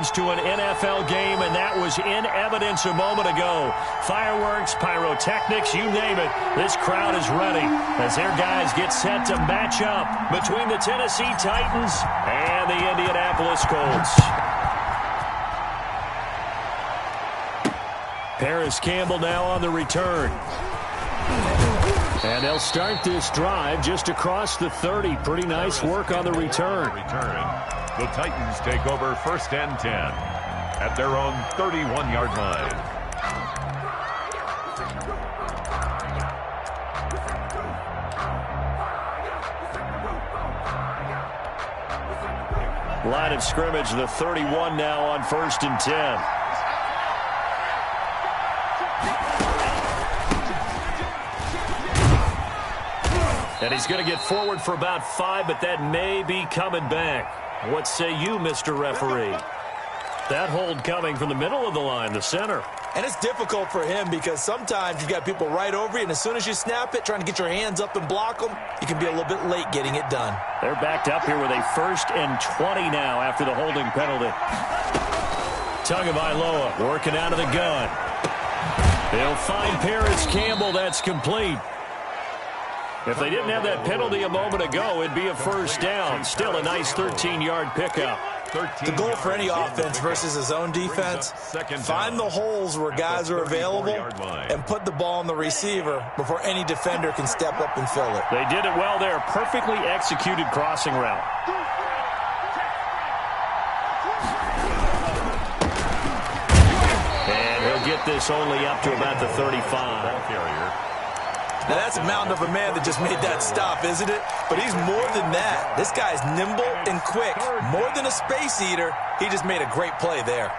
To an NFL game, and that was in evidence a moment ago. Fireworks, pyrotechnics, you name it. This crowd is ready as their guys get set to match up between the Tennessee Titans and the Indianapolis Colts. Paris Campbell now on the return. And they'll start this drive just across the 30. Pretty nice work on the return. The Titans take over 1st and 10 at their own 31-yard line. Line of scrimmage, the 31 now on 1st and 10. And he's going to get forward for about 5, but that may be coming back. What say you, Mr. Referee? That hold coming from the middle of the line, the center. And it's difficult for him because sometimes you've got people right over you, and as soon as you snap it, trying to get your hands up and block them, you can be a little bit late getting it done. They're backed up here with a 1st and 20 now after the holding penalty. Tagovailoa working out of the gun. They'll find Paris Campbell. That's complete. If they didn't have that penalty a moment ago, it'd be a 1st down. Still a nice 13-yard pickup. The goal for any offense versus his own defense, find the holes where guys are available and put the ball on the receiver before any defender can step up and fill it. They did it well there. Perfectly executed crossing route. And he'll get this only up to about the 35. Now, that's a mountain of a man that just made that stop, isn't it? But he's more than that. This guy's nimble and quick. More than a space eater, he just made a great play there.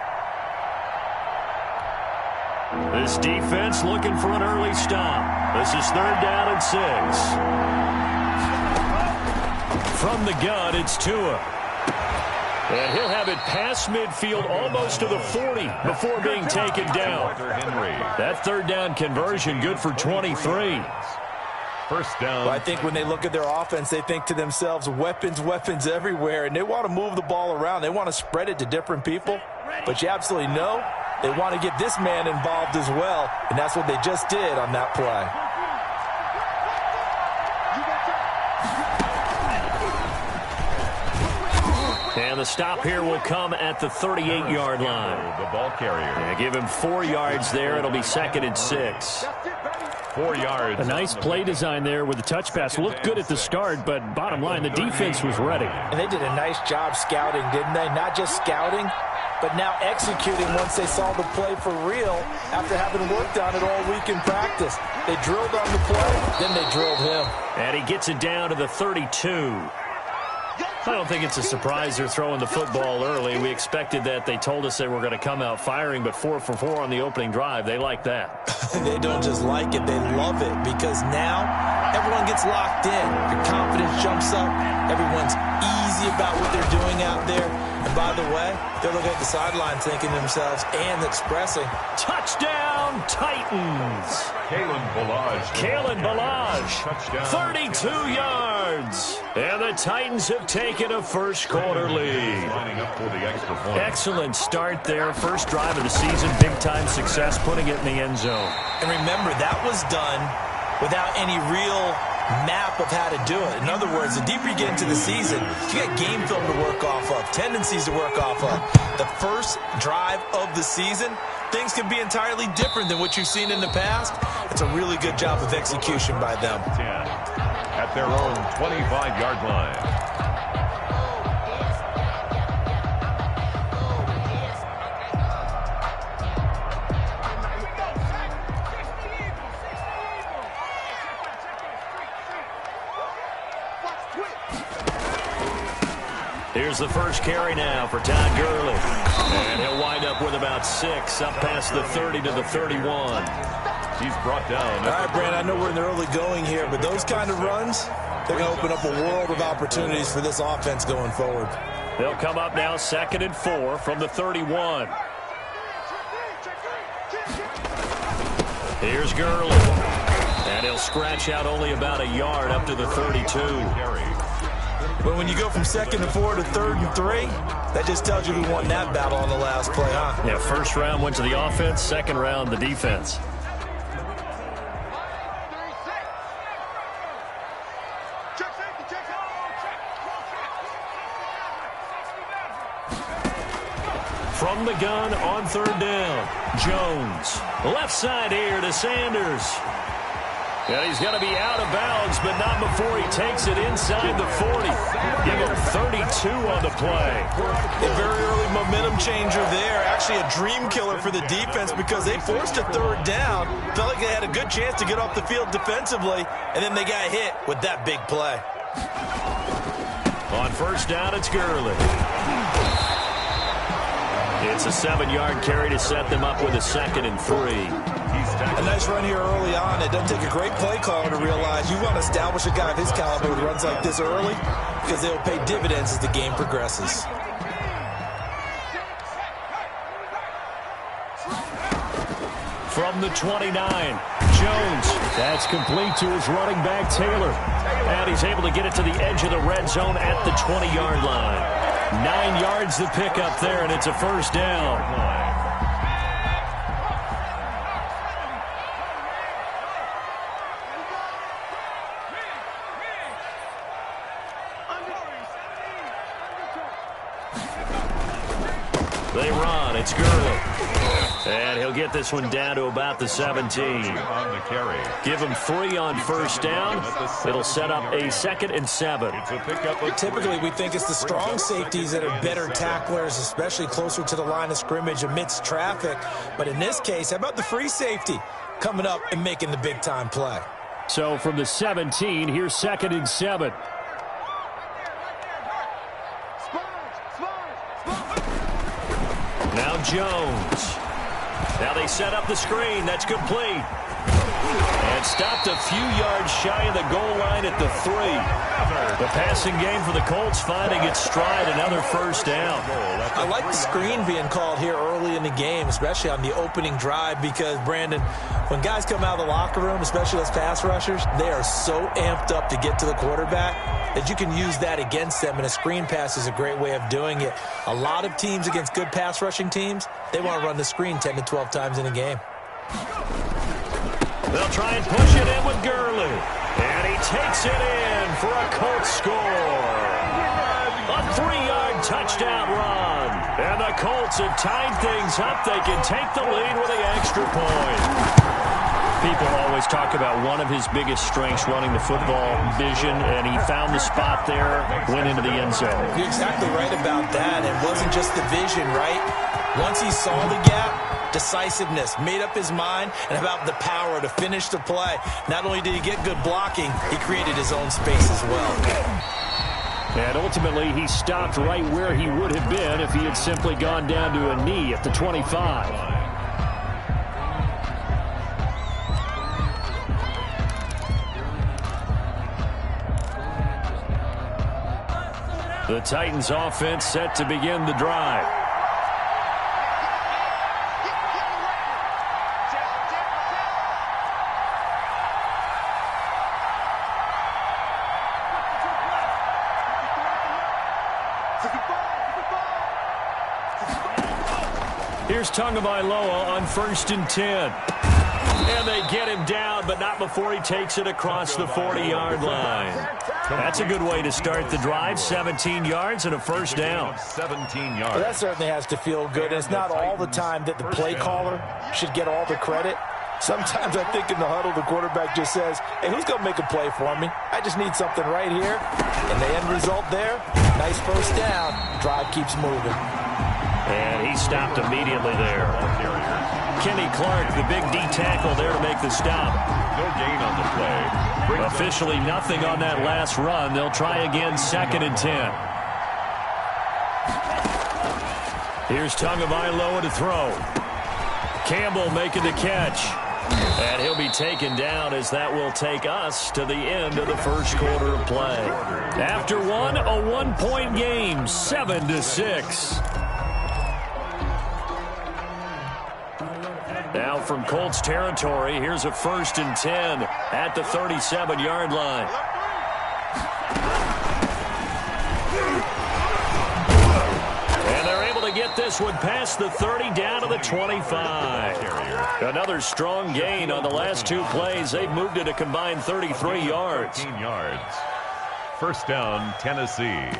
This defense looking for an early stop. This is 3rd down and 6. From the gun, it's Tua. And he'll have it past midfield almost to the 40 before being taken down. That 3rd down conversion good for 23. 1st down. Well, I think when they look at their offense, they think to themselves, weapons, weapons everywhere, and they want to move the ball around. They want to spread it to different people. But you absolutely know they want to get this man involved as well, and that's what they just did on that play. And the stop here will come at the 38-yard line. The ball carrier. And give him 4 yards there. It'll be 2nd and 6. 4 yards. A nice play design there with the touch pass. Looked good at the start, but bottom line, the defense was ready. And they did a nice job scouting, didn't they? Not just scouting, but now executing once they saw the play for real after having worked on it all week in practice. They drilled on the play, then they drilled him. And he gets it down to the 32. I don't think it's a surprise they're throwing the football early. We expected that. They told us they were going to come out firing, but 4 for 4 on the opening drive. They like that. They don't just like it, they love it, because now everyone gets locked in. Your confidence jumps up. Everyone's easy about what they're doing out there. And by the way, they're looking at the sideline thinking to themselves and expressing, touchdown, Titans. Kalen Ballage, 32 yards. And the Titans have taken a 1st quarter lead. Excellent start there. First drive of the season, big-time success, putting it in the end zone. And remember, that was done without any real map of how to do it. In other words, the deeper you get into the season, you got game film to work off of, tendencies to work off of. The first drive of the season, things can be entirely different than what you've seen in the past. It's a really good job of execution by them. 10 at their own 25-yard line. Here's the first carry now for Todd Gurley. And he'll wind up with about 6, up past the 30 to the 31. He's brought down. All right, Brand, I know we're in the early going here, but those kind of runs, they're going to open up a world of opportunities for this offense going forward. They'll come up now 2nd and 4 from the 31. Here's Gurley. And he'll scratch out only about a yard up to the 32. But when you go from 2nd and 4 to 3rd and 3, that just tells you who won that battle on the last play, huh? Yeah, first round went to the offense, second round the defense. From the gun on 3rd down, Jones. Left side here to Sanders. And he's going to be out of bounds, but not before he takes it inside the 40. Give him 32 on the play. A very early momentum changer there. Actually a dream killer for the defense because they forced a 3rd down. Felt like they had a good chance to get off the field defensively, and then they got hit with that big play. On 1st down, it's Gurley. It's a 7-yard carry to set them up with a 2nd and 3. A nice run here early on. It doesn't take a great play caller to realize you want to establish a guy of his caliber with runs like this early because they'll pay dividends as the game progresses. From the 29, Jones. That's complete to his running back, Taylor. And he's able to get it to the edge of the red zone at the 20-yard line. 9 yards to pick up there, and it's a 1st down. They run. It's Gurley. And he'll get this one down to about the 17. On the carry. Give him 3 on 1st down. It'll set up a 2nd and 7. Typically, we think it's the strong safeties that are better tacklers, especially closer to the line of scrimmage amidst traffic. But in this case, how about the free safety coming up and making the big-time play? So from the 17, here's 2nd and 7. Now Jones. Now they set up the screen. That's complete. And stopped a few yards shy of the goal line at the 3. The passing game for the Colts finding its stride, another 1st down. I like the screen being called here early in the game, especially on the opening drive, because, Brandon, when guys come out of the locker room, especially as pass rushers, they are so amped up to get to the quarterback that you can use that against them, and a screen pass is a great way of doing it. A lot of teams against good pass rushing teams, they want to run the screen 10 to 12 times in a game. They'll try and push it in with Gurley. And he takes it in for a Colts score. A 3-yard touchdown run. And the Colts have tied things up. They can take the lead with an extra point. People always talk about one of his biggest strengths running the football, vision, and he found the spot there, went into the end zone. You're exactly right about that. It wasn't just the vision, right? Once he saw the gap, decisiveness, made up his mind, and about the power to finish the play. Not only did he get good blocking, he created his own space as well. And ultimately, he stopped right where he would have been if he had simply gone down to a knee at the 25. The Titans offense set to begin the drive. Here's Tagovailoa on 1st and 10. And they get him down, but not before he takes it across the 40-yard line. That's a good way to start the drive. 17 yards and a 1st down. 17 yards. Well, that certainly has to feel good. It's not all the time that the play caller should get all the credit. Sometimes I think in the huddle, the quarterback just says, hey, who's going to make a play for me? I just need something right here. And the end result there, nice 1st down. Drive keeps moving. And he stopped immediately there. Kenny Clark, the big D tackle there to make the stop. No gain on the play. Officially nothing on that last run. They'll try again 2nd and 10. Here's Tagovailoa to throw. Campbell making the catch. And he'll be taken down as that will take us to the end of the 1st quarter of play. After one, a 1-point game, 7-6. Now from Colts territory, here's a 1st and 10 at the 37-yard line. get this one past the 30 down to the 25. Another strong gain on the last two plays. They've moved it a combined 33 yards. 13 yards. First down, Tennessee.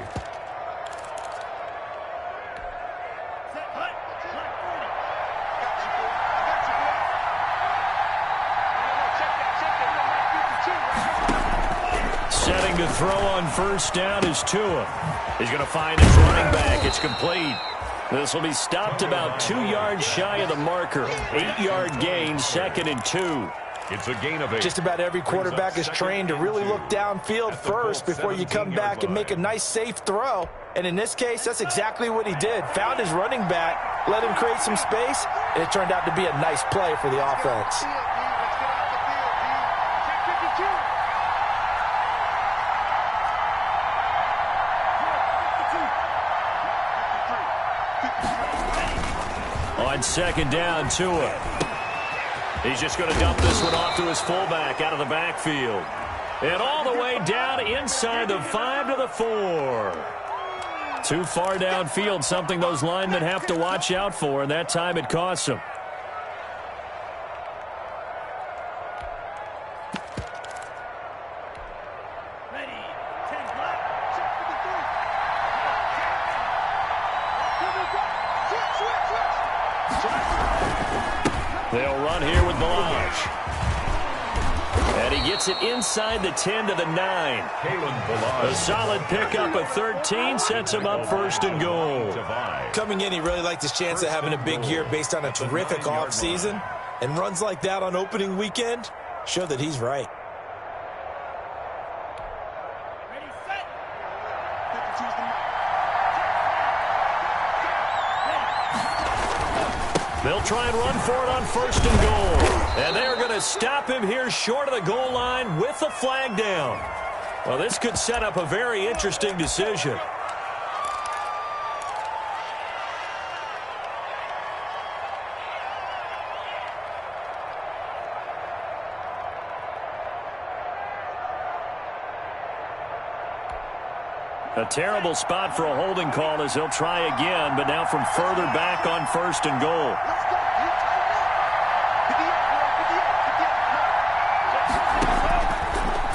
Setting to throw on first down is Tua. He's going to find his running back. It's complete. This will be stopped about 2 yards shy of the marker. 8-yard gain, 2nd and 2. It's a gain of 8. Just about every quarterback is trained to really look downfield first before you come back and make a nice, safe throw. And in this case, that's exactly what he did. Found his running back, let him create some space, and it turned out to be a nice play for the offense. On second down, Tua. He's just going to dump this one off to his fullback out of the backfield. And all the way down inside the 5 to the 4. Too far downfield, something those linemen have to watch out for, and that time it costs them. They'll run here with Ballage. And he gets it inside the 10 to the 9. A solid pickup of 13 sets him up first and goal. Coming in, he really liked his chance of having a big year based on a terrific offseason. And runs like that on opening weekend show that he's right. They'll try and run for it on first and goal. And they're going to stop him here short of the goal line with the flag down. Well, this could set up a very interesting decision. A terrible spot for a holding call as they'll try again, but now from further back on first and goal.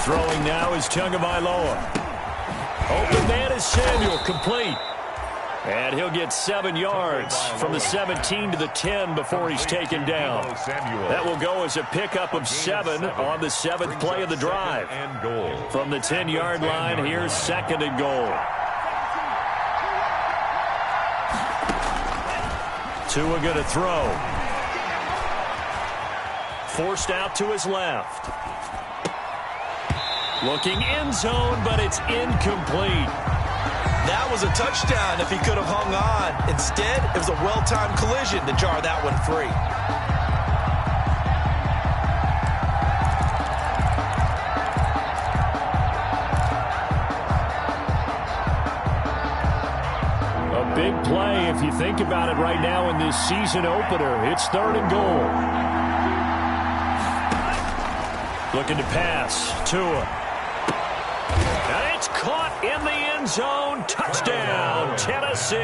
Throwing now is Tagovailoa. Open man is Samuel, complete. And he'll get 7 yards from the 17 to the 10 before he's taken down. That will go as a pickup of 7 on the 7th play of the drive. From the 10-yard line, here's 2nd and goal. Tua going to throw. Forced out to his left. Looking end zone, but it's incomplete. That was a touchdown if he could have hung on. Instead, it was a well-timed collision to jar that one free. A big play if you think about it right now in this season opener. It's 3rd and goal. Looking to pass. Tua. And it's caught in the end zone. Touchdown, Tennessee.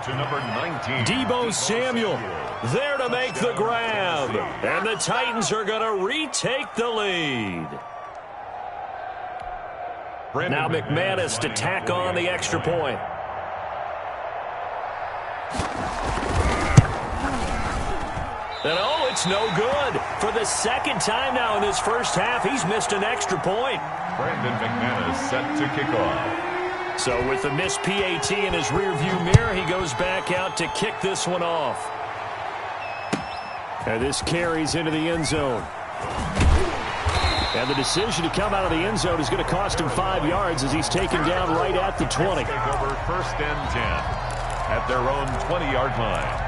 To number 19. Deebo Samuel there to make the grab. And the Titans are going to retake the lead. Now McManus to tack on the extra point. And oh, it's no good. For the 2nd time now in this first half, he's missed an extra point. Brandon McManus set to kick off. So with the missed PAT in his rearview mirror, he goes back out to kick this one off. And this carries into the end zone. And the decision to come out of the end zone is going to cost him 5 yards as he's taken down right at the 20. Take over 1st and 10 at their own 20-yard line.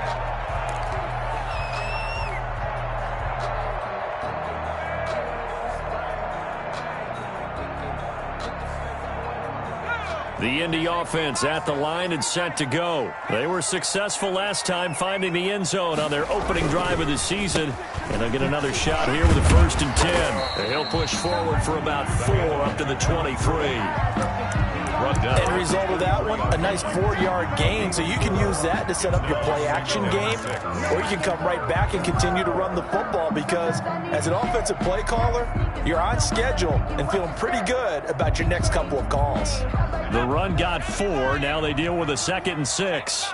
The Indy offense at the line and set to go. They were successful last time finding the end zone on their opening drive of the season. And they'll get another shot here with a 1st and 10. He'll push forward for about 4 up to the 23. run down. And result of that one, a nice 4-yard gain. So you can use that to set up your play-action game, or you can come right back and continue to run the football because as an offensive play caller, you're on schedule and feeling pretty good about your next couple of calls. The run got 4. Now they deal with a 2nd and 6.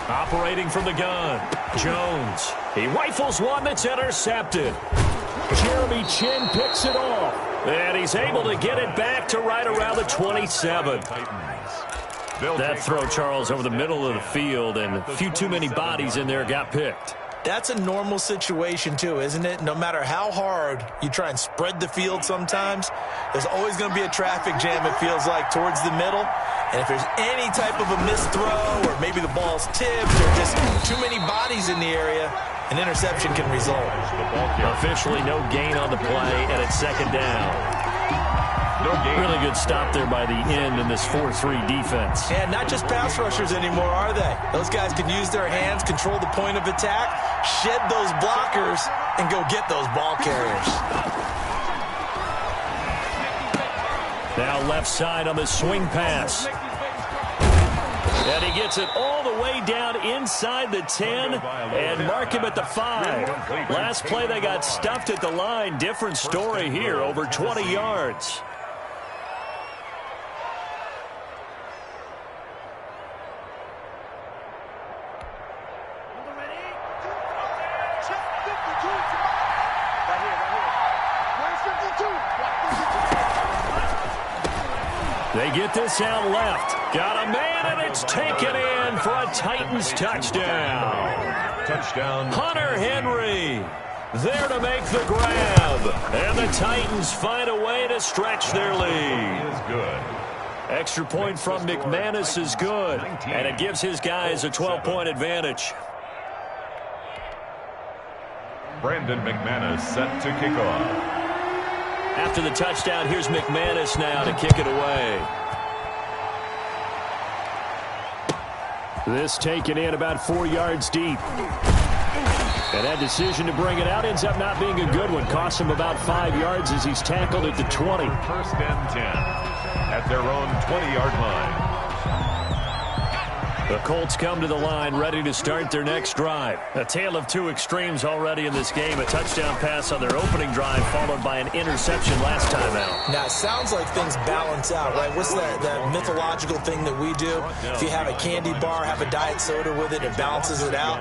Operating from the gun, Jones. He rifles one that's intercepted. Jeremy Chinn picks it off. And he's able to get it back to right around the 27. That throw, Charles, over the middle of the field, and a few too many bodies in there got picked. That's a normal situation, too, isn't it? No matter how hard you try and spread the field sometimes, there's always going to be a traffic jam, it feels like, towards the middle. And if there's any type of a missed throw or maybe the ball's tipped or just too many bodies in the area, an interception can result. Officially no gain on the play, and it's 2nd down. No gain. Really good stop there by the end in this 4-3 defense. And not just pass rushers anymore, are they? Those guys can use their hands, control the point of attack, shed those blockers, and go get those ball carriers. Now left side on the swing pass. And he gets it all the way down inside the 10 and mark him at the 5. Last play they got stuffed at the line. Different story here, over 20 yards. They get this out left. Got a man, and it's taken in for a Titans touchdown. Touchdown. Hunter Henry there to make the grab. And the Titans find a way to stretch their lead. Is good. Extra point from McManus is good. And it gives his guys a 12-point advantage. Brandon McManus set to kick off. After the touchdown, here's McManus now to kick it away. This taken in about 4 yards deep. And that decision to bring it out ends up not being a good one. Costs him about 5 yards as he's tackled at the 20. 1st and 10 at their own 20-yard line. The Colts come to the line ready to start their next drive. A tale of two extremes already in this game. A touchdown pass on their opening drive followed by an interception last time out. Now, it sounds like things balance out, right? What's that mythological thing that we do? If you have a candy bar, have a diet soda with it, it balances it out.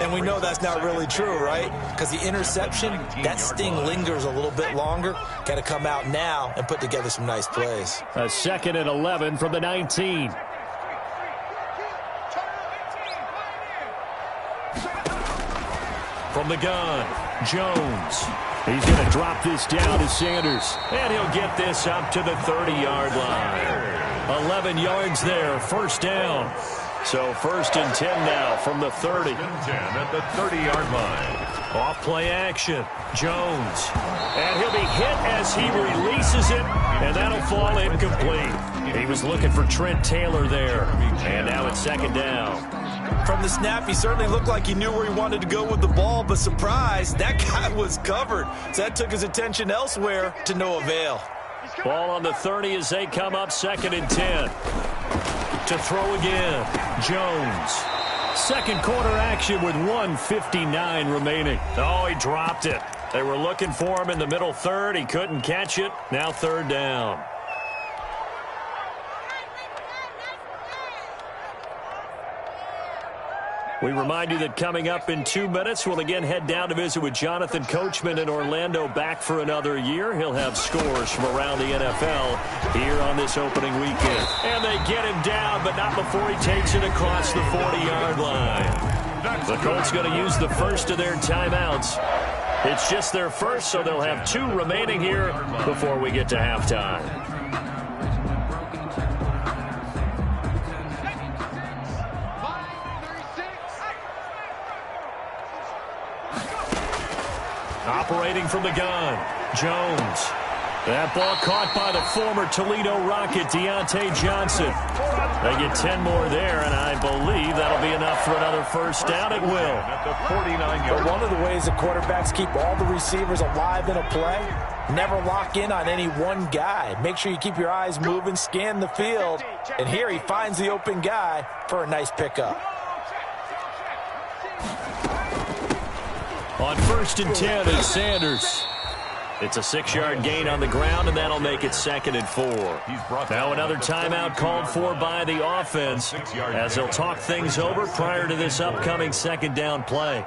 And we know that's not really true, right? Because the interception, that sting lingers a little bit longer. Got to come out now and put together some nice plays. A 2nd and 11 from the 19. From the gun, Jones. He's going to drop this down to Sanders. And he'll get this up to the 30-yard line. 11 yards there, 1st down. So 1st and 10 now from the 30. 10 at the 30-yard line. Off play action, Jones. And he'll be hit as he releases it, and that'll fall incomplete. He was looking for Trent Taylor there. And now it's 2nd down. From the snap, he certainly looked like he knew where he wanted to go with the ball, but surprise, that guy was covered. So that took his attention elsewhere to no avail. Ball on the 30 as they come up 2nd and 10. To throw again, Jones. 2nd quarter action with 1:59 remaining. Oh, he dropped it. They were looking for him in the middle third. He couldn't catch it. Now 3rd down. We remind you that coming up in 2 minutes, we'll again head down to visit with Jonathan Coachman in Orlando, back for another year. He'll have scores from around the NFL here on this opening weekend. And they get him down, but not before he takes it across the 40-yard line. The Colts going to use the first of their timeouts. It's just their first, so they'll have 2 remaining here before we get to halftime. Operating from the gun, Jones. That ball caught by the former Toledo Rocket, Deontay Johnson. They get 10 more there, and I believe that'll be enough for another first down. It will. At the 49-yard One of the ways that quarterbacks keep all the receivers alive in a play, never lock in on any one guy. Make sure you keep your eyes moving, scan the field, and here he finds the open guy for a nice pickup. On 1st and 10 is Sanders. It's a 6-yard gain on the ground, and that'll make it 2nd and 4. Now another timeout called for by the offense as they'll talk things over prior to this upcoming 2nd down play.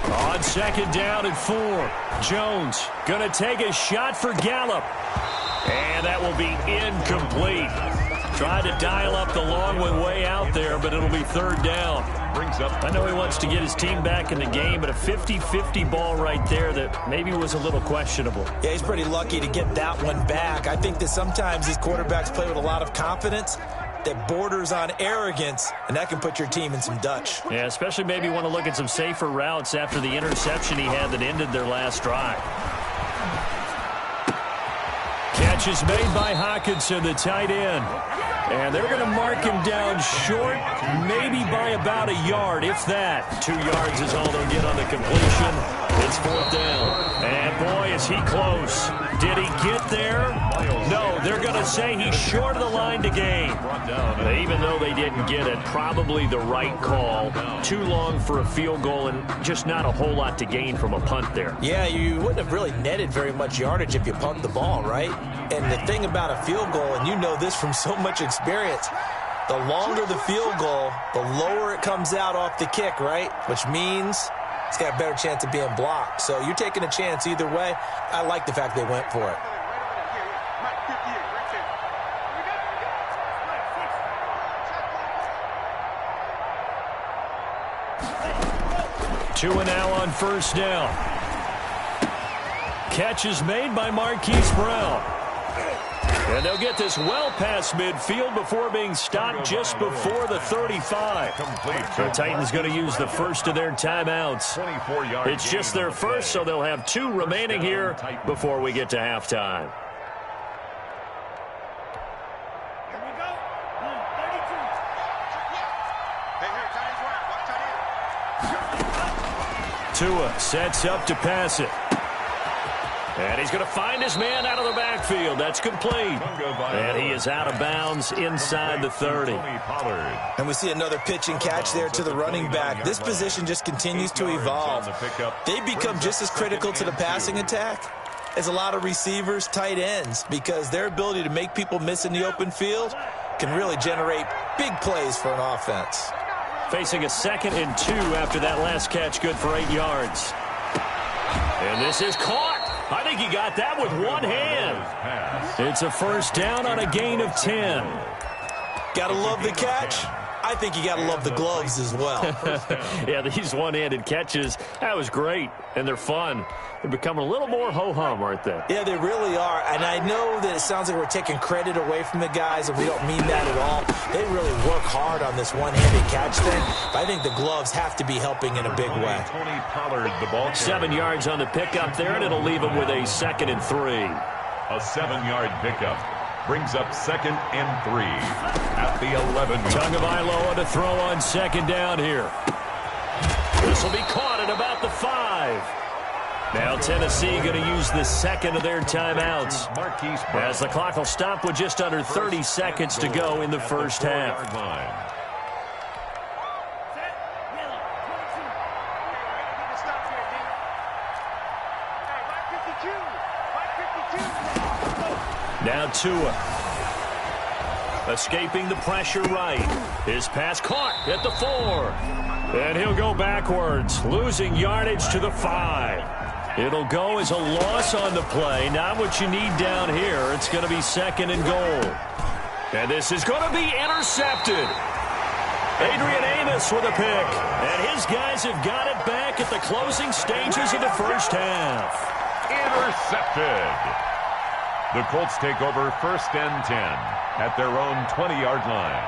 On 2nd down and 4, Jones going to take a shot for Gallup. And that will be incomplete. Tried to dial up the long one way out there, but it'll be 3rd down. I know he wants to get his team back in the game, but a 50-50 ball right there that maybe was a little questionable. Yeah, he's pretty lucky to get that one back. I think that sometimes these quarterbacks play with a lot of confidence that borders on arrogance, and that can put your team in some Dutch. Yeah, especially maybe want to look at some safer routes after the interception he had that ended their last drive. Catch is made by Hockenson, the tight end. And they're going to mark him down short, maybe by about a yard, if that. 2 yards is all they'll get on the completion. It's 4th down. And boy, is he close. Did he get there? No, they're going to say he's short of the line to gain. Even though they didn't get it, probably the right call. Too long for a field goal and just not a whole lot to gain from a punt there. Yeah, you wouldn't have really netted very much yardage if you punt the ball, right? And the thing about a field goal, and you know this from so much experience, the longer the field goal, the lower it comes out off the kick, right? Which means it's got a better chance of being blocked. So you're taking a chance either way. I like the fact they went for it. Two and now on 1st down. Catch is made by Marquise Brown. And they'll get this well past midfield before being stopped just before the 35. The Titans going to use the first of their timeouts. It's just their first, so they'll have 2 remaining here before we get to halftime. Tua sets up to pass it. And he's going to find his man out of the backfield. That's complete. And he is out of bounds inside the 30. And we see another pitch and catch there to the running back. This position just continues to evolve. They become just as critical to the passing attack as a lot of receivers, tight ends, because their ability to make people miss in the open field can really generate big plays for an offense. Facing a 2nd and 2 after that last catch, good for 8 yards. And this is caught. I think he got that with one hand. It's a 1st down on a gain of 10. Gotta love the catch. I think you gotta love the gloves as well. Yeah, these one-handed catches, that was great, and they're fun. They're becoming a little more ho-hum, aren't they? Yeah, they really are, and I know that it sounds like we're taking credit away from the guys, and we don't mean that at all. They really work hard on this one-handed catch thing, but I think the gloves have to be helping in a big way. 7 yards on the pickup there, and it'll leave him with a 2nd and 3. A 7-yard pickup brings up 2nd and 3 at the 11. Tagovailoa to throw on 2nd down here. This will be caught at about the 5. Now Tennessee going to use the 2nd of their timeouts as the clock will stop with just under 30 seconds to go in the 1st half. Now Tua, escaping the pressure right. His pass caught at the 4. And he'll go backwards, losing yardage to the 5. It'll go as a loss on the play. Not what you need down here. It's going to be 2nd and goal. And this is going to be intercepted. Adrian Amos with a pick. And his guys have got it back at the closing stages of the 1st half. Intercepted. The Colts take over 1st and 10 at their own 20-yard line.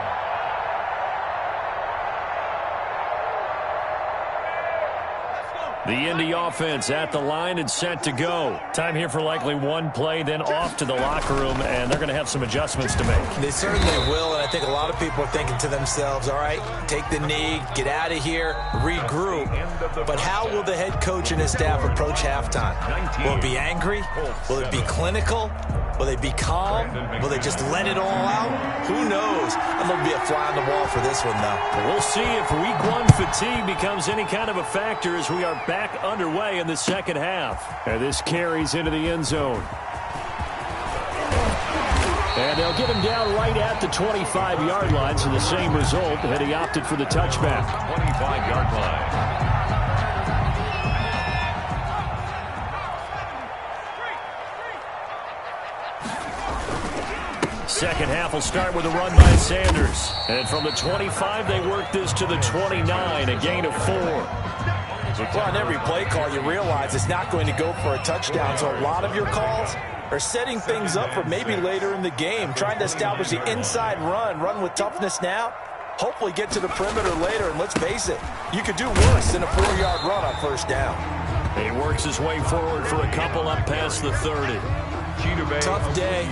The Indy offense at the line and set to go. Time here for likely one play, then off to the locker room, and they're going to have some adjustments to make. They certainly will, and I think a lot of people are thinking to themselves, all right, take the knee, get out of here, regroup. But how will the head coach and his staff approach halftime? Will it be angry? Will it be clinical? Will they be calm? Will they just let it all out? Who knows? I'm going to be a fly on the wall for this one, though. We'll see if week one fatigue becomes any kind of a factor as we are back underway in the second half. And this carries into the end zone. And they'll get him down right at the 25-yard line, so the same result, and he opted for the touchback. 25-yard line. Second half will start with a run by Sanders. And from the 25, they work this to the 29, a gain of 4. Well, on every play call, you realize it's not going to go for a touchdown, so a lot of your calls are setting things up for maybe later in the game, trying to establish the inside run with toughness now, hopefully get to the perimeter later, and let's face it, you could do worse than a 4-yard run on first down. He works his way forward for a couple up past the 30. Tough day,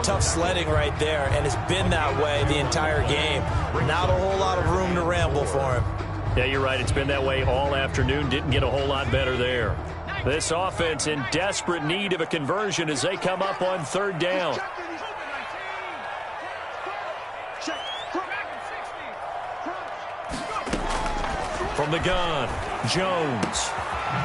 tough sledding right there, and it's been that way the entire game. Not a whole lot of room to ramble for him. Yeah, you're right. It's been that way all afternoon. Didn't get a whole lot better there. This offense in desperate need of a conversion as they come up on third down. From the gun, Jones.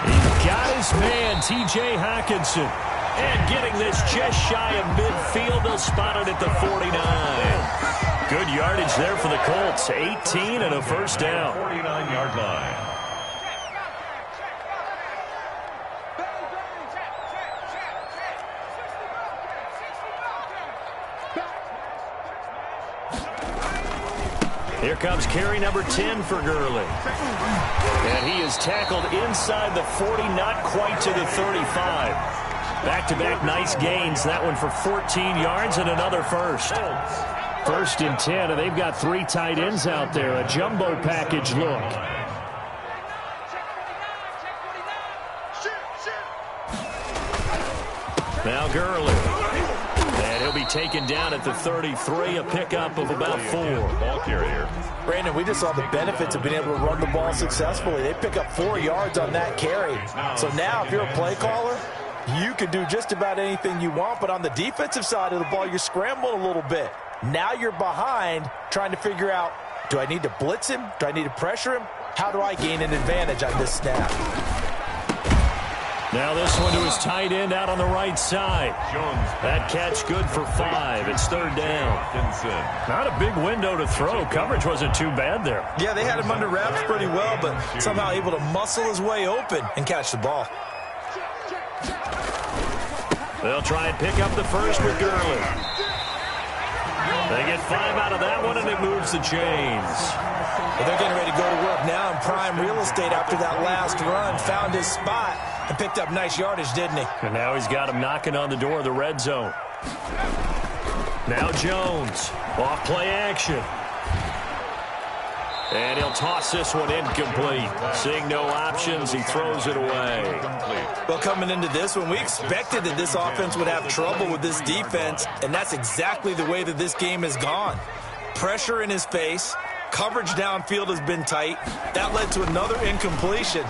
He's got his man, T.J. Hockenson. And getting this just shy of midfield, they'll spot it at the 49. Good yardage there for the Colts. 18 and a first down. 49-yard line. Here comes carry number 10 for Gurley. And he is tackled inside the 40, not quite to the 35. Back-to-back nice gains. That one for 14 yards and another first. First and 10, and they've got 3 tight ends out there. A jumbo package look. Now Gurley. And he'll be taken down at the 33, a pickup of about 4. Ball carrier. Brandon, we just saw the benefits of being able to run the ball successfully. They pick up 4 yards on that carry. So now if you're a play caller, you can do just about anything you want, but on the defensive side of the ball, you're scrambling a little bit. Now you're behind trying to figure out, do I need to blitz him? Do I need to pressure him? How do I gain an advantage on this snap? Now this one to his tight end out on the right side. That catch good for 5. It's third down. Not a big window to throw. Coverage wasn't too bad there. Yeah, they had him under wraps pretty well, but somehow able to muscle his way open and catch the ball. They'll try and pick up the first with Gurley. They get 5 out of that one, and it moves the chains. Well, they're getting ready to go to work now in prime real estate after that last run. Found his spot and picked up nice yardage, didn't he? And now he's got him knocking on the door of the red zone. Now Jones. Off play action. And he'll toss this one incomplete. Seeing no options, he throws it away. Well, coming into this one, we expected that this offense would have trouble with this defense, and that's exactly the way that this game has gone. Pressure in his face. Coverage downfield has been tight. That led to another incompletion.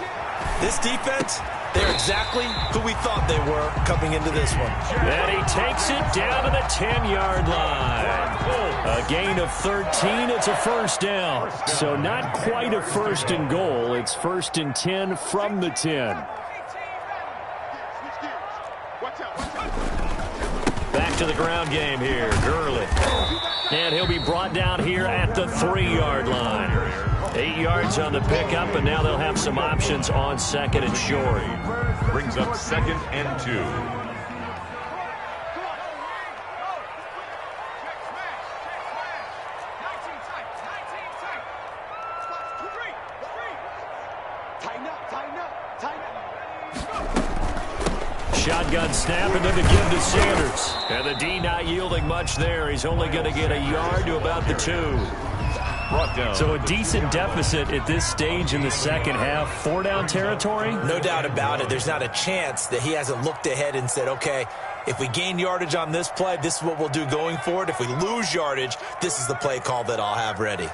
This defense, they're exactly who we thought they were coming into this one. And he takes it down to the 10-yard line. A gain of 13. It's a first down. So not quite a first and goal. It's first and 10 from the 10. Back to the ground game here. Gurley. And he'll be brought down here at the 3-yard line. 8 yards on the pickup, and now they'll have some options on second and short. Brings up second and 2. Shotgun snap, and then the give to Sanders. And the D not yielding much there. He's only going to get a yard to about the 2. brought down. So a decent deficit at this stage in the second half. 4-down territory? No doubt about it. There's not a chance that he hasn't looked ahead and said, okay, if we gain yardage on this play, this is what we'll do going forward. If we lose yardage, this is the play call that I'll have ready.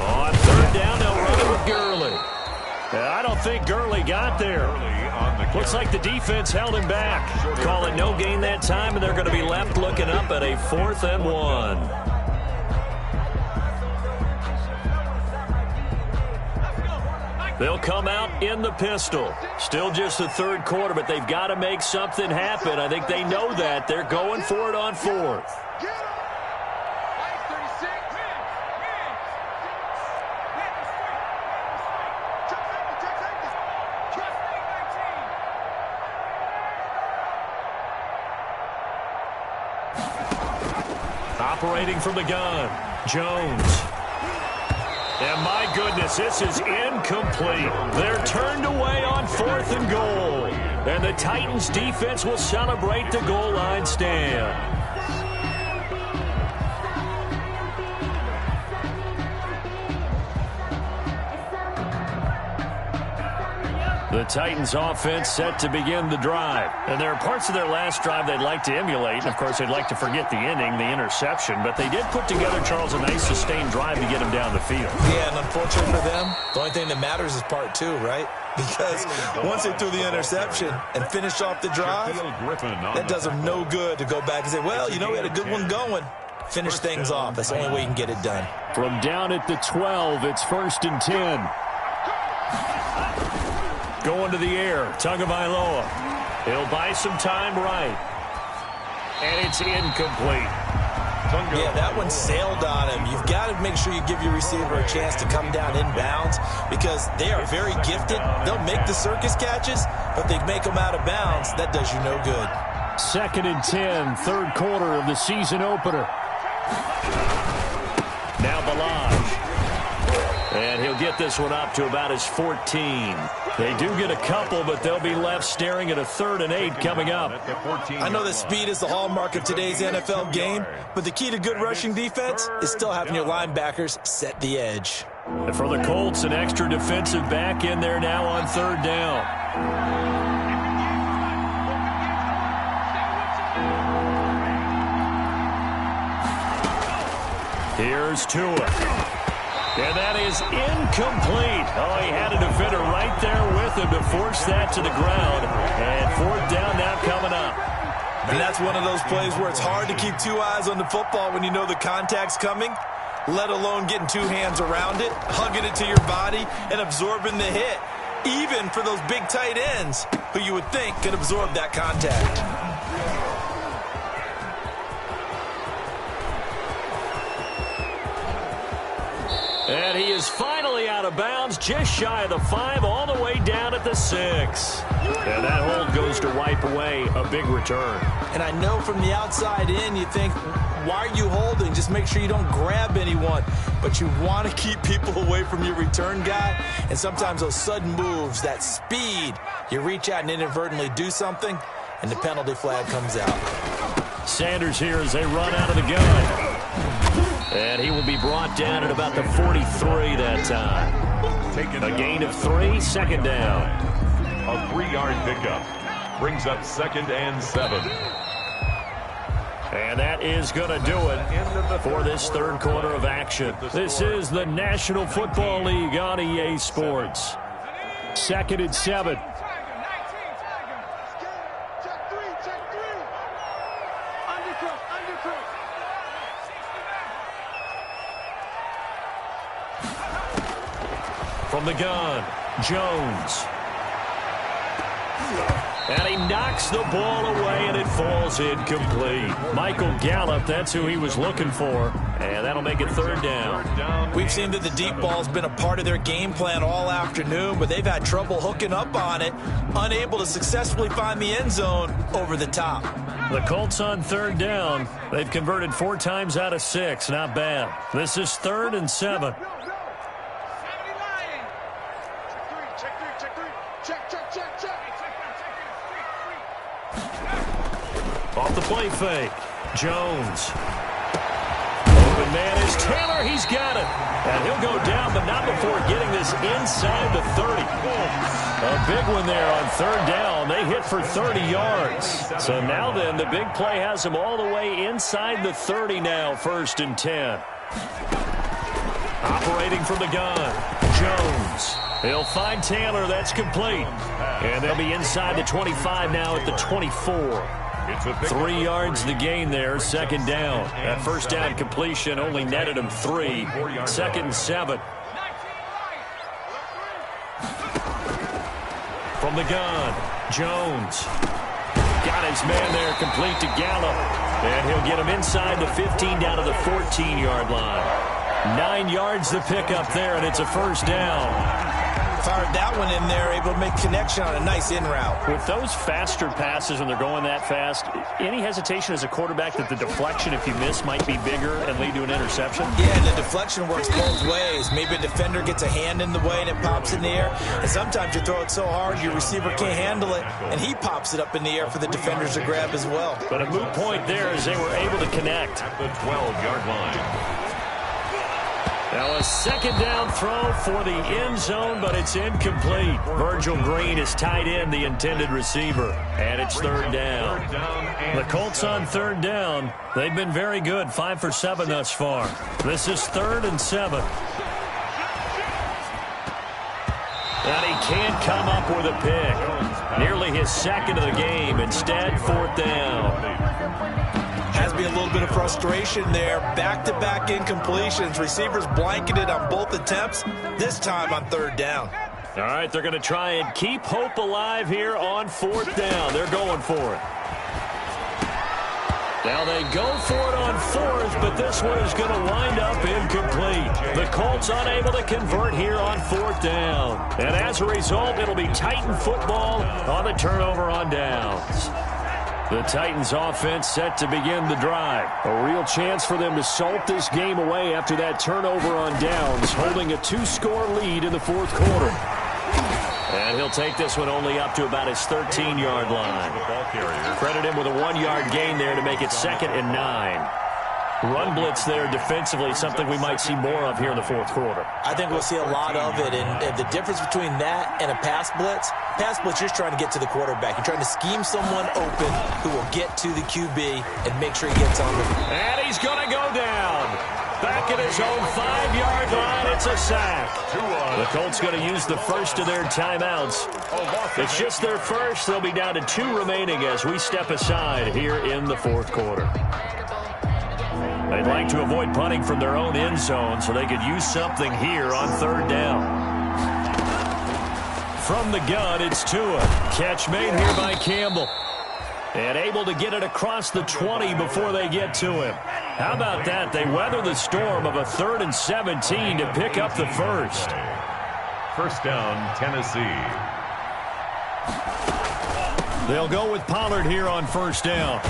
On 3rd down, they'll run it with Gurley. I don't think Gurley got there. Looks like the defense held him back. Call it no gain that time, and they're going to be left looking up at a 4th and 1. They'll come out in the pistol. Still just the 3rd quarter, but they've got to make something happen. I think they know that. They're going for it on 4th. Operating from the gun, Jones. And my goodness, this is incomplete. They're turned away on 4th and goal. And the Titans defense will celebrate the goal line stand. The Titans offense set to begin the drive. And there are parts of their last drive they'd like to emulate. And, of course, they'd like to forget the inning, the interception. But they did put together, Charles, a nice sustained drive to get him down the field. Yeah, and unfortunately for them, the only thing that matters is part 2, right? Because once they threw the interception and finished off the drive, that does them no good to go back and say, well, you know, we had a good one going. Finish things off. That's the only way you can get it done. From down at the 12, it's 1st and 10. Going to the air, Tagovailoa. He'll buy some time right. And it's incomplete. Yeah, that one sailed on him. You've got to make sure you give your receiver a chance to come down inbounds because they are very gifted. They'll make the circus catches, but they make them out of bounds. That does you no good. 2nd and 10, 3rd quarter of the season opener. Now Balaj. And he'll get this one up to about his 14. They do get a couple, but they'll be left staring at a 3rd and 8 coming up. I know that speed is the hallmark of today's NFL game, but the key to good rushing defense is still having your linebackers set the edge. And for the Colts, an extra defensive back in there now on 3rd down. Here's Tua. And that is incomplete. Oh, he had a defender right there with him to force that to the ground. And 4th down now coming up. And that's one of those plays where it's hard to keep 2 eyes on the football when you know the contact's coming, let alone getting 2 hands around it, hugging it to your body, and absorbing the hit, even for those big tight ends who you would think could absorb that contact. And he is finally out of bounds, just shy of the 5, all the way down at the 6. And that hold goes to wipe away a big return. And I know from the outside in, you think, why are you holding? Just make sure you don't grab anyone. But you want to keep people away from your return guy. And sometimes those sudden moves, that speed, you reach out and inadvertently do something, and the penalty flag comes out. Sanders here as they run out of the gun. And he will be brought down at about the 43 that time. A gain of 3, 2nd down. A 3-yard pickup brings up 2nd and 7. And that is going to do it for this 3rd quarter of action. This is the National Football League on EA Sports. 2nd and 7. From the gun, Jones. And he knocks the ball away, and it falls incomplete. Michael Gallup, that's who he was looking for. And that'll make it 3rd down. We've seen that the deep ball's been a part of their game plan all afternoon, but they've had trouble hooking up on it, unable to successfully find the end zone over the top. The Colts on 3rd down. They've converted 4 times out of 6. Not bad. This is 3rd and 7. Off the play fake. Jones. Open man is Taylor. He's got it. And he'll go down, but not before getting this inside the 30. A big one there on third down. They hit for 30 yards. So now then, the big play has them all the way inside the 30 now, 1st and 10. Operating from the gun, Jones. He'll find Taylor. That's complete. And they'll be inside the 25 now at the 24. 3 yards the gain there, 2nd down. That 1st down completion only netted him 3. 2nd and 7. From the gun, Jones. Got his man there, complete to Gallup. And he'll get him inside the 15 down to the 14-yard line. 9 yards the pickup there, and it's a 1st down. Fired that one in there, able to make connection on a nice in route. With those faster passes when they're going that fast, any hesitation as a quarterback that the deflection, if you miss, might be bigger and lead to an interception? Yeah, and the deflection works both ways. Maybe a defender gets a hand in the way and it pops in the air. And sometimes you throw it so hard your receiver can't handle it, and he pops it up in the air for the defenders to grab as well. But a moot point there as they were able to connect. At the 12-yard line. Now a 2nd down throw for the end zone, but it's incomplete. Virgil Green is tied in, the intended receiver, and it's 3rd down. The Colts on 3rd down. They've been very good, 5 for 7 thus far. This is 3rd and 7. And he can't come up with a pick. Nearly his 2nd of the game. Instead, 4th down. Has to be a little bit of frustration there. Back-to-back incompletions. Receivers blanketed on both attempts, this time on 3rd down. All right, they're going to try and keep hope alive here on 4th down. They're going for it. Now they go for it on 4th, but this one is going to wind up incomplete. The Colts unable to convert here on 4th down. And as a result, it'll be Titan football on the turnover on downs. The Titans offense set to begin the drive. A real chance for them to salt this game away after that turnover on downs, holding a 2-score lead in the 4th quarter. And he'll take this one only up to about his 13-yard line. Credit him with a 1-yard gain there to make it 2nd and 9. Run blitz there defensively, something we might see more of here in the 4th quarter. I think we'll see a lot of it, and the difference between that and a pass blitz, you're trying to get to the quarterback. You're trying to scheme someone open who will get to the QB and make sure he gets on the... And he's going to go down. Back at his own 5-yard line, it's a sack. The Colts going to use the first of their timeouts. It's just their first. They'll be down to 2 remaining as we step aside here in the 4th quarter. They'd like to avoid punting from their own end zone so they could use something here on 3rd down. From the gun, it's Tua. Catch made here by Campbell. And able to get it across the 20 before they get to him. How about that? They weather the storm of a 3rd and 17 to pick up the first. 1st down, Tennessee. They'll go with Pollard here on 1st down.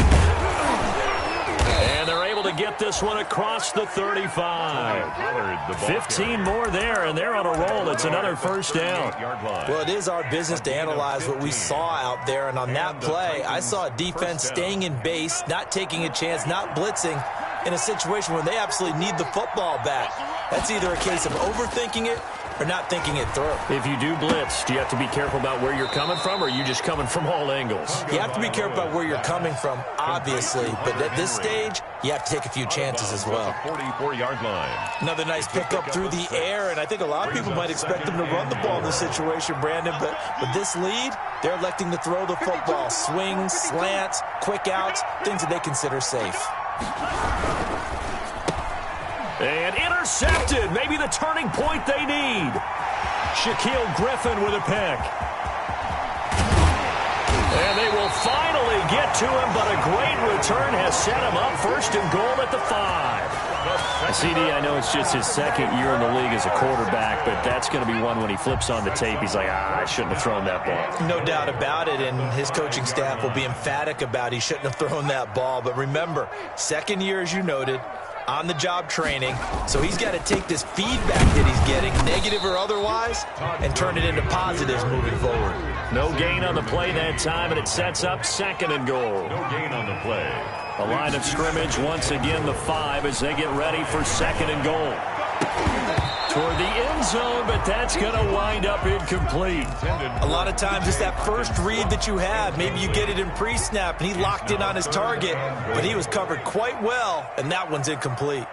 And they're able to get this one across the 35. 15 more there, and they're on a roll. It's another 1st down. Well, it is our business to analyze what we saw out there, and on that play, I saw a defense staying in base, not taking a chance, not blitzing in a situation where they absolutely need the football back. That's either a case of overthinking it or not thinking it through. If you do blitz, do you have to be careful about where you're coming from, or are you just coming from all angles? You have to be careful about where you're coming from, obviously, but at this stage, you have to take a few chances as well. 44-yard line. Another nice pickup through the air, and I think a lot of people might expect them to run the ball in this situation, Brandon, but with this lead, they're electing to throw the football. Swings, slants, quick outs, things that they consider safe. And intercepted. Maybe the turning point they need. Shaquill Griffin with a pick. And they will finally get to him, but a great return has set him up 1st and goal at the 5. CD, I know it's just his 2nd year in the league as a quarterback, but that's going to be one when he flips on the tape. He's like, I shouldn't have thrown that ball. No doubt about it, and his coaching staff will be emphatic about he shouldn't have thrown that ball. But remember, 2nd year, as you noted, on-the-job training, so he's got to take this feedback that he's getting, negative or otherwise, and turn it into positives moving forward. No gain on the play that time, and it sets up 2nd and goal. No gain on the play. The line of scrimmage, once again, the 5 as they get ready for 2nd and goal. Toward the end zone, but that's going to wind up incomplete. A lot of times it's that first read that you have. Maybe you get it in pre-snap, and he locked in on his target, but he was covered quite well, and that one's incomplete.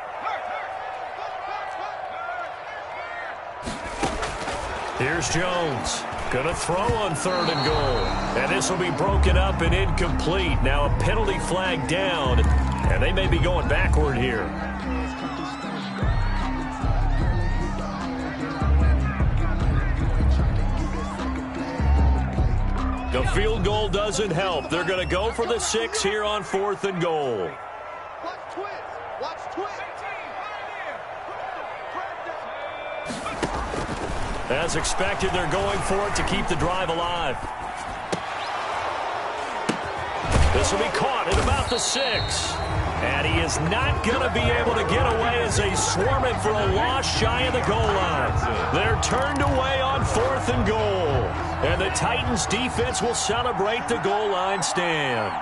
Here's Jones. Going to throw on 3rd and goal. And this will be broken up and incomplete. Now a penalty flag down, and they may be going backward here. The field goal doesn't help. They're going to go for the 6 here on 4th and goal. As expected, they're going for it to keep the drive alive. This will be caught at about the 6. And he is not going to be able to get away as they swarm it for a loss shy of the goal line. They're turned away on 4th and goal. And the Titans defense will celebrate the goal line stand.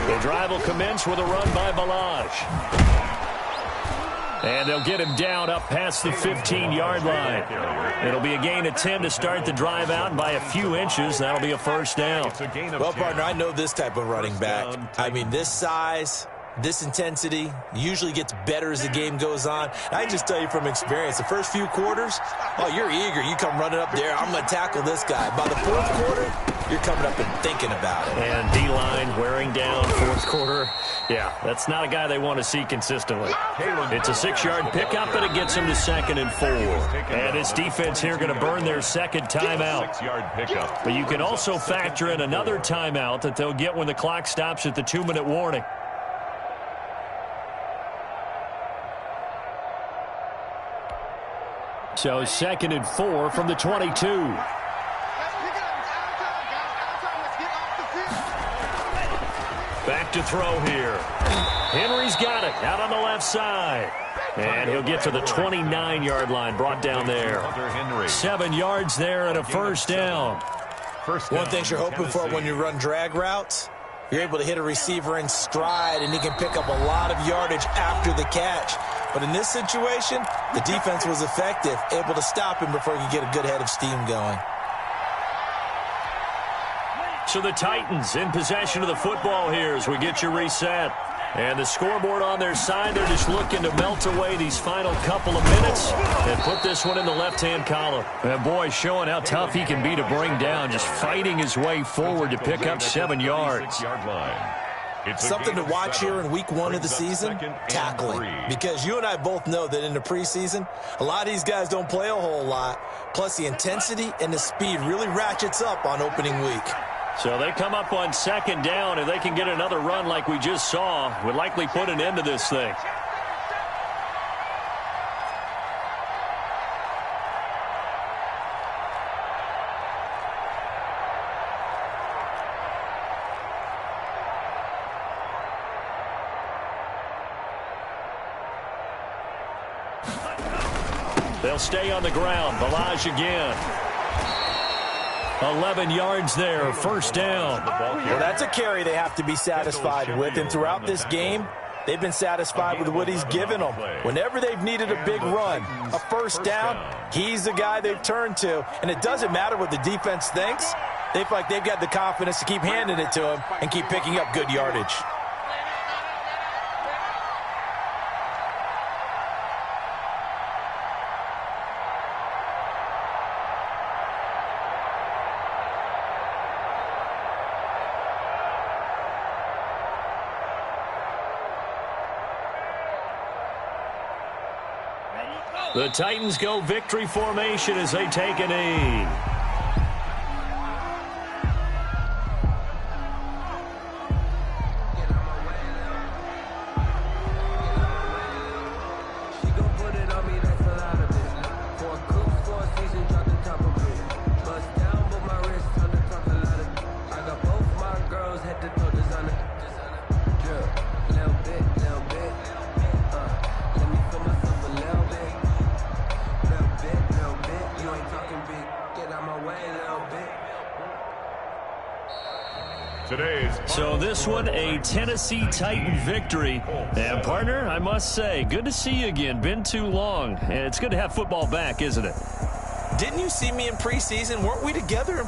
The drive will commence with a run by Ballage. And they'll get him down up past the 15-yard line. It'll be a gain of 10 to start the drive out by a few inches. That'll be a first down. Well, partner, I know this type of running back. I mean, this size, this intensity usually gets better as the game goes on. And I just tell you from experience, the first few quarters, oh, you're eager. You come running up there, I'm going to tackle this guy. By the 4th quarter, you're coming up and thinking about it. And D-line wearing down 4th quarter. Yeah, that's not a guy they want to see consistently. It's a 6-yard pickup, and it gets him to 2nd and 4. And this defense here going to burn their 2nd timeout. But you can also factor in another timeout that they'll get when the clock stops at the 2-minute warning. So 2nd and 4 from the 22. Back to throw here. Henry's got it out on the left side. And he'll get to the 29-yard line, brought down there. 7 yards there and a first down. One thing you're hoping for when you run drag routes, you're able to hit a receiver in stride, and he can pick up a lot of yardage after the catch. But in this situation, the defense was effective, able to stop him before he could get a good head of steam going. So the Titans in possession of the football here as we get you reset. And the scoreboard on their side, they're just looking to melt away these final couple of minutes and put this one in the left-hand column. And boy, showing how tough he can be to bring down, just fighting his way forward to pick up 7 yards. Something to watch here in week 1 of the season, tackling. Because you and I both know that in the preseason, a lot of these guys don't play a whole lot. Plus, the intensity and the speed really ratchets up on opening week. So they come up on 2nd down. If they can get another run like we just saw, would likely put an end to this thing. They'll stay on the ground. Ballage again. 11 yards there, first down. Well, that's a carry they have to be satisfied with. And throughout this game, they've been satisfied with what he's given them. Whenever they've needed a big run, a first down, he's the guy they've turned to. And it doesn't matter what the defense thinks. They feel like they've got the confidence to keep handing it to him and keep picking up good yardage. The Titans go victory formation as they take a knee. So this one, a Tennessee Titan victory. And, partner, I must say, good to see you again. Been too long. And it's good to have football back, isn't it? Didn't you see me in preseason? Weren't we together in